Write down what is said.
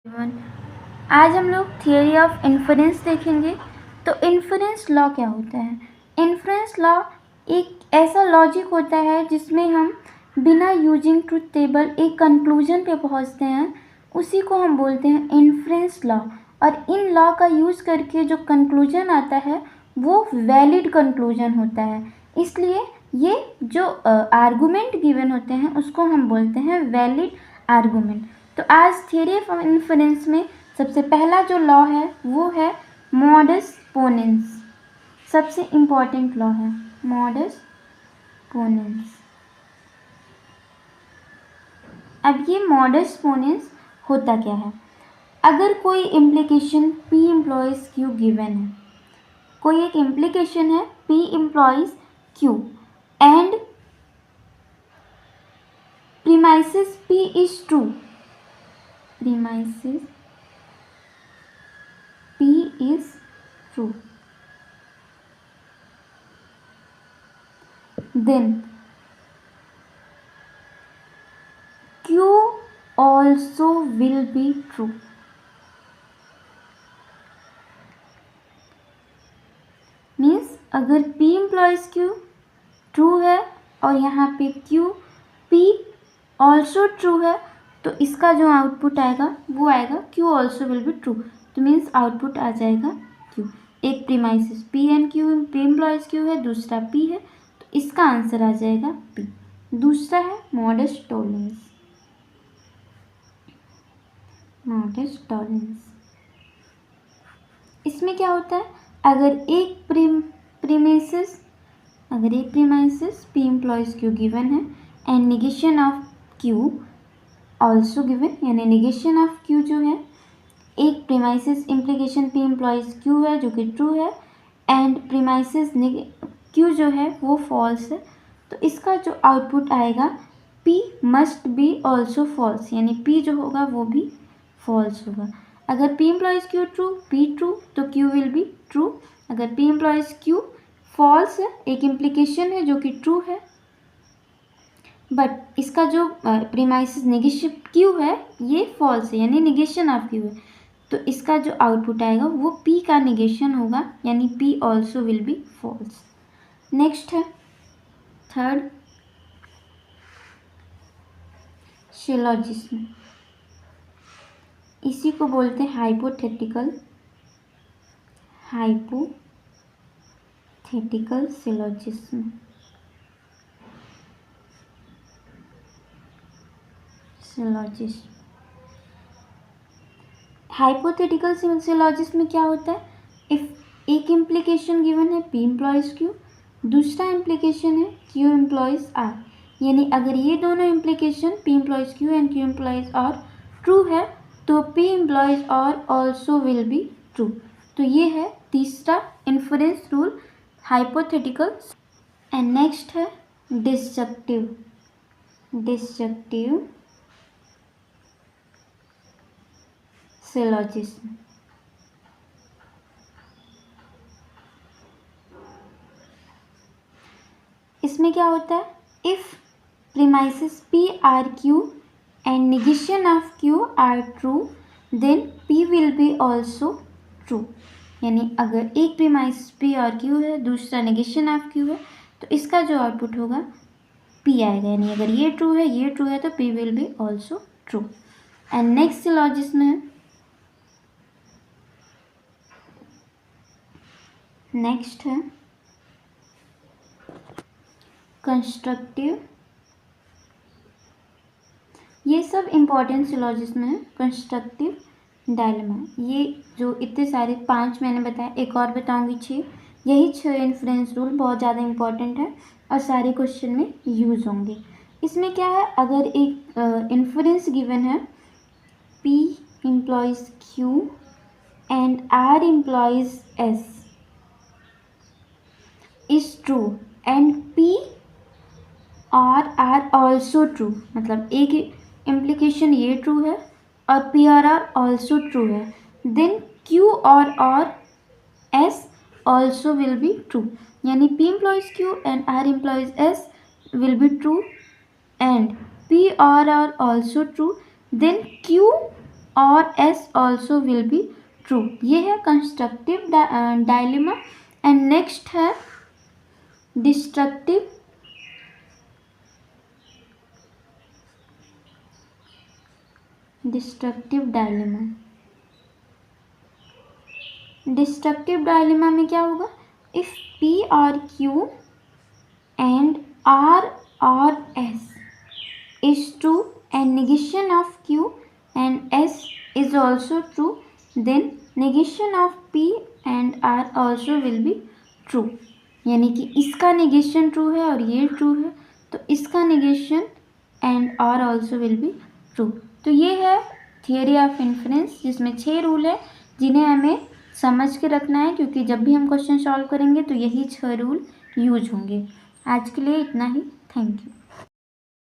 Everyone, आज हम लोग थियरी ऑफ इन्फरेंस देखेंगे। तो इन्फरेंस लॉ क्या होता है? इन्फरेंस लॉ एक ऐसा लॉजिक होता है जिसमें हम बिना यूजिंग ट्रुथ टेबल एक कंक्लूजन पे पहुंचते हैं, उसी को हम बोलते हैं इन्फरेंस लॉ। और इन लॉ का यूज़ करके जो कंक्लूजन आता है वो वैलिड कंक्लूजन होता है। इसलिए ये जो आर्गूमेंट गिवन होते हैं उसको हम बोलते हैं वैलिड आर्गूमेंट। तो आज थियरी ऑफ इन्फरेंस में सबसे पहला जो लॉ है वो है मॉडस पोनेंस। सबसे इम्पॉर्टेंट लॉ है मॉडस पोनेंस। अब ये मॉडस पोनेंस होता क्या है? अगर कोई implication P implies Q given है, कोई एक इम्प्लीकेशन है P implies Q and premises P is true, premises P is true, then Q also will be true। Means अगर P implies Q ट्रू है और यहाँ पे P ऑल्सो ट्रू है तो इसका जो आउटपुट आएगा वो आएगा Q also will be true. तो मीन्स आउटपुट आ जाएगा Q। एक premise P and Q, P implies Q है, दूसरा P है, तो इसका आंसर आ जाएगा P। दूसरा है मॉडस टॉलेंस। मॉडस टॉलेंस इसमें क्या होता है? अगर एक premise P implies Q given है and negation of Q also given, यानी नेगेशन ऑफ Q जो है, एक premise implication P implies Q है जो कि ट्रू है एंड प्रीमाइसिस Q जो है वो फॉल्स है, तो इसका जो आउटपुट आएगा P must be also false, यानी P जो होगा वो भी फॉल्स होगा। अगर P implies Q true, P true, तो Q विल बी ट्रू। अगर P इम्प्लॉइज Q फॉल्स है, एक इम्प्लीकेशन है जो कि ट्रू है बट इसका जो प्रीमाइसिस नेगेशन Q है ये फॉल्स है, यानी नेगेशन ऑफ Q है, तो इसका जो आउटपुट आएगा वो P का नेगेशन होगा, यानी P also will be false. Next है थर्ड सिलोजिज्म। इसी को बोलते हैं हाइपोथेटिकल सिलोजिज्म। हाइपोथेटिकल सिलोजिज्म में क्या होता है? इफ एक इम्प्लीकेशन गिवन है P इम्प्लॉइज Q, दूसरा इम्प्लीकेशन है Q इम्प्लॉइज R, यानी अगर ये दोनों implication P implies Q and Q implies R true है तो P implies R also will be true. तो ये है तीसरा inference rule hypothetical. And next है डिस्जक्टिव सिलोजिज्म। इसमें क्या होता है? If premises P or Q and negation of Q are true then P will be also true, यानी अगर एक प्रीमाइसिस P और Q है, दूसरा नेगेशन ऑफ Q है, तो इसका जो आउटपुट होगा P आएगा, यानी अगर ये ट्रू है तो P will be also true. And next syllogism है नेक्स्ट है कंस्ट्रक्टिव। ये सब इम्पॉर्टेंट सिलोजिज्म है। कंस्ट्रक्टिव डायलेमा, ये जो इतने सारे 5 मैंने बताया, एक और बताऊंगी 6, यही 6 इन्फ्लुएंस रूल बहुत ज़्यादा इम्पॉर्टेंट है और सारे क्वेश्चन में यूज़ होंगे। इसमें क्या है? अगर एक इन्फ्लुएंस गिवन है P implies Q and R implies S is true and P और R ऑल्सो ट्रू, मतलब एक इम्प्लीकेशन ये ट्रू है और P और R ऑल्सो ट्रू है, देन Q और S also will be true, यानी P implies Q and R implies S will be true and P और R also true, then Q और S also will be true. ये है constructive dilemma. And next है destructive dilemma. Destructive dilemma में क्या होगा? If P और Q and R or S is true and negation of Q and S is also true, then negation of P and R also will be true। यानी कि इसका negation true है और ये true है, तो इसका negation and R also will be true। तो ये है थियरी ऑफ इन्फरेंस, जिसमें 6 रूल है जिन्हें हमें समझ के रखना है, क्योंकि जब भी हम क्वेश्चन सॉल्व करेंगे तो यही 6 रूल यूज होंगे। आज के लिए इतना ही। Thank you.